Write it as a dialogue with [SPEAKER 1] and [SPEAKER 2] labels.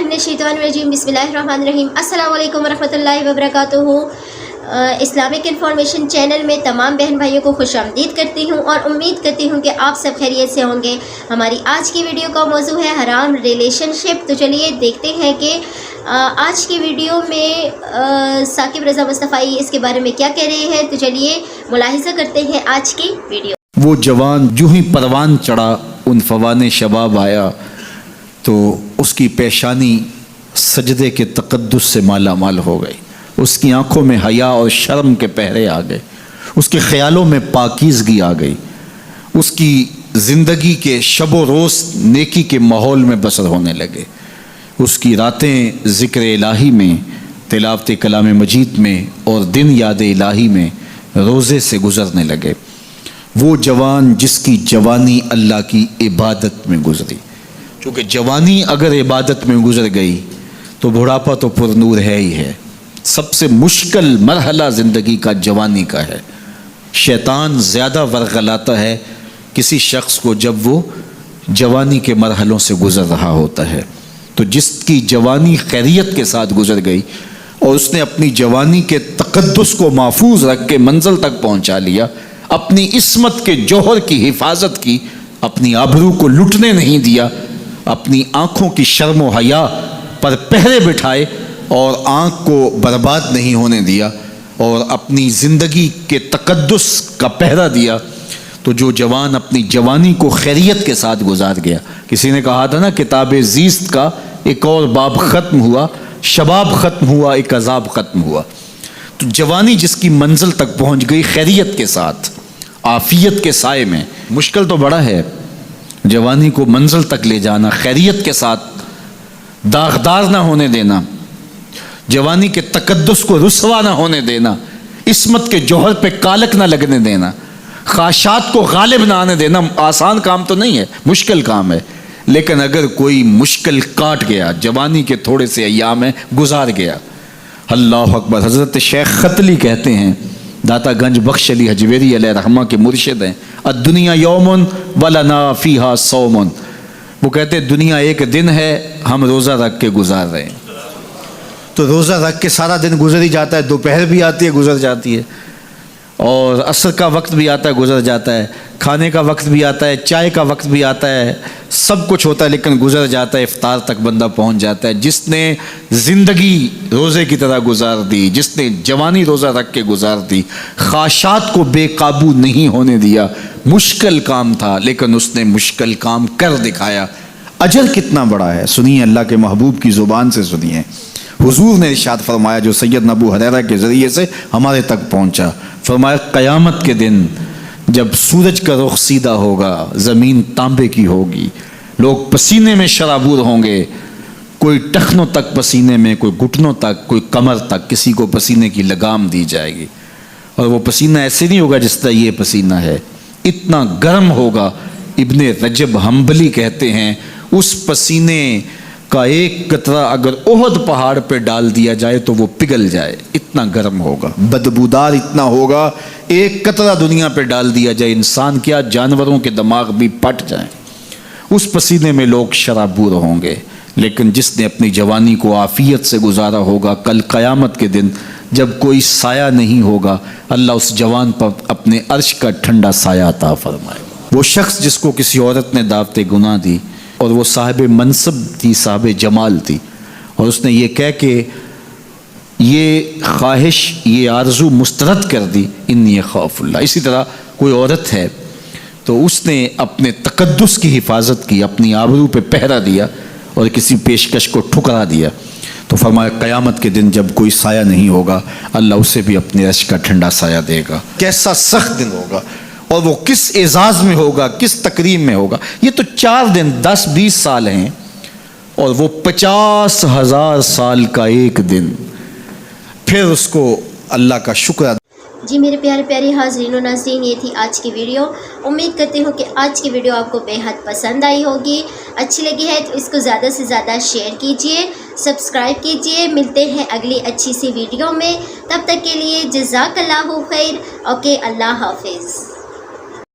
[SPEAKER 1] बिस्मिल्लाहिर्रहमानिर्रहीम बिस्मिल्लाहिर्रहमानिर्रहीम अस्सलामु अलैकुम वरहमतुल्लाहि वबरकातुहू। इस्लामिक इन्फॉर्मेशन चैनल में तमाम बहन भाइयों को खुशामदीद करती हूँ और उम्मीद करती हूँ कि आप सब खैरियत से होंगे। हमारी आज की वीडियो का मौजू है हराम रिलेशनशिप। तो चलिए देखते हैं कि आज की वीडियो में साकिब रज़ा मुस्तफ़ाई इसके बारे में क्या कह रहे हैं। तो चलिए मुलाहिज़ा करते हैं आज की वीडियो।
[SPEAKER 2] वो जवान जो ही परवान चढ़ा उन फवाने शबाब आया तो उसकी पेशानी सजदे के तक़द्दुस से माला माल हो गई। उसकी आंखों में हया और शर्म के पहरे आ गए। उसके ख़यालों में पाकीज़गी आ गई। उसकी ज़िंदगी के शबो रोज़ नेकी के माहौल में बसर होने लगे। उसकी रातें ज़िक्र इलाही में, तिलावत कलाम मजीद में और दिन याद इलाही में रोज़े से गुज़रने लगे। वो जवान जिसकी जवानी अल्लाह की इबादत में गुज़री, क्योंकि जवानी अगर इबादत में गुज़र गई तो बुढ़ापा तो पुरनूर है ही है। सबसे मुश्किल मरहला ज़िंदगी का जवानी का है। शैतान ज़्यादा वरगलाता है किसी शख्स को जब वो जवानी के मरहलों से गुज़र रहा होता है। तो जिसकी जवानी खैरियत के साथ गुज़र गई और उसने अपनी जवानी के तक़द्दुस को महफूज रख के मंजिल तक पहुँचा लिया, अपनी इस्मत के जौहर की हिफाजत की, अपनी आबरू को लुटने नहीं दिया, अपनी आँखों की शर्म व हया पर पहरे बिठाए और आँख को बर्बाद नहीं होने दिया और अपनी ज़िंदगी के तक़द्दुस का पहरा दिया, तो जो जवान अपनी जवानी को खैरियत के साथ गुजार गया। किसी ने कहा था ना, किताब ज़ीस्त का एक और बाब ख़त्म हुआ, शबाब ख़त्म हुआ, एक अज़ाब ख़त्म हुआ। तो जवानी जिसकी मंजिल तक पहुँच गई खैरियत के साथ, आफ़ियत के साए में। मुश्किल तो बड़ा है जवानी को मंजिल तक ले जाना, खैरियत के साथ, दागदार ना होने देना, जवानी के तक़द्दुस को रुसवा ना होने देना, इस्मत के जौहर पे कालक ना लगने देना, ख्वाहिशात को गालिब ना आने देना। आसान काम तो नहीं है, मुश्किल काम है। लेकिन अगर कोई मुश्किल काट गया, जवानी के थोड़े से अय्याम में गुजार गया, अल्लाह अकबर। हज़रत शेख खतली कहते हैं, दाता गंज बख्श अली हजवेरी अलैहि रहमा के मुर्शिद हैं, अद्दुनिया यौमुन वलना फ़ीहा सौमुन। वो कहते हैं दुनिया एक दिन है, हम रोज़ा रख के गुजार रहे हैं। तो रोज़ा रख के सारा दिन गुजर ही जाता है, दोपहर भी आती है गुजर जाती है, और असर का वक्त भी आता है गुजर जाता है, खाने का वक्त भी आता है, चाय का वक्त भी आता है, सब कुछ होता है लेकिन गुजर जाता है। इफ्तार तक बंदा पहुंच जाता है। जिसने ज़िंदगी रोज़े की तरह गुजार दी, जिसने जवानी रोज़ा रख के गुजार दी, ख्वाहिशात को बेकाबू नहीं होने दिया, मुश्किल काम था लेकिन उसने मुश्किल काम कर दिखाया। अजर कितना बड़ा है, सुनिए अल्लाह के महबूब की ज़ुबान से सुनिए। हुजूर ने इरशाद फरमाया जो सैयद अबू हुरैरा के ज़रिए से हमारे तक पहुँचा। फरमाया क़यामत के दिन जब सूरज का रुख सीधा होगा, ज़मीन तांबे की होगी, लोग पसीने में शराबूर होंगे, कोई टखनों तक पसीने में, कोई घुटनों तक, कोई कमर तक, किसी को पसीने की लगाम दी जाएगी। और वो पसीना ऐसे नहीं होगा जिस तरह ये पसीना है, इतना गर्म होगा। इब्ने रजब हम्बली कहते हैं उस पसीने का एक कतरा अगर ओहद पहाड़ पे डाल दिया जाए तो वो पिघल जाए, इतना गर्म होगा, बदबूदार इतना होगा। एक कतरा दुनिया पे डाल दिया जाए, इंसान क्या जानवरों के दिमाग भी फट जाएं। उस पसीने में लोग शराबूर होंगे। लेकिन जिसने अपनी जवानी को आफियत से गुजारा होगा, कल क़यामत के दिन जब कोई साया नहीं होगा, अल्लाह उस जवान पर अपने अर्श का ठंडा साया अता फरमाएगा। वो शख्स जिसको किसी औरत ने दावत गुनाह दी और वो साहिब मनसब थी, साहिब जमाल थी, और उसने ये कह के ये ख्वाहिश, ये आरज़ू मुस्तरद कर दी, इन्नी खौफुल्लाह। इसी तरह कोई औरत है तो उसने अपने तक़द्दुस की हिफाजत की, अपनी आबरू पे पहरा दिया और किसी पेशकश को ठुकरा दिया, तो फरमाया क़यामत के दिन जब कोई साया नहीं होगा, अल्लाह उसे भी अपने अर्श का ठंडा साया देगा। कैसा सख्त दिन होगा, और वो किस एजाज़ में होगा, किस तकरीम में होगा। ये तो 4 दिन 10-20 साल हैं और वो 50,000 साल का एक दिन, फिर उसको अल्लाह का शुक्र।
[SPEAKER 1] जी मेरे प्यारे प्यारे हाज़रीन और नाज़रीन, ये थी आज की वीडियो। उम्मीद करती हूँ कि आज की वीडियो आपको बेहद पसंद आई होगी। अच्छी लगी है तो इसको ज़्यादा से ज़्यादा शेयर कीजिए, सब्सक्राइब कीजिए। मिलते हैं अगली अच्छी सी वीडियो में, तब तक के लिए जज़ाकल्लाहु खैर। ओके, अल्लाह हाफिज़।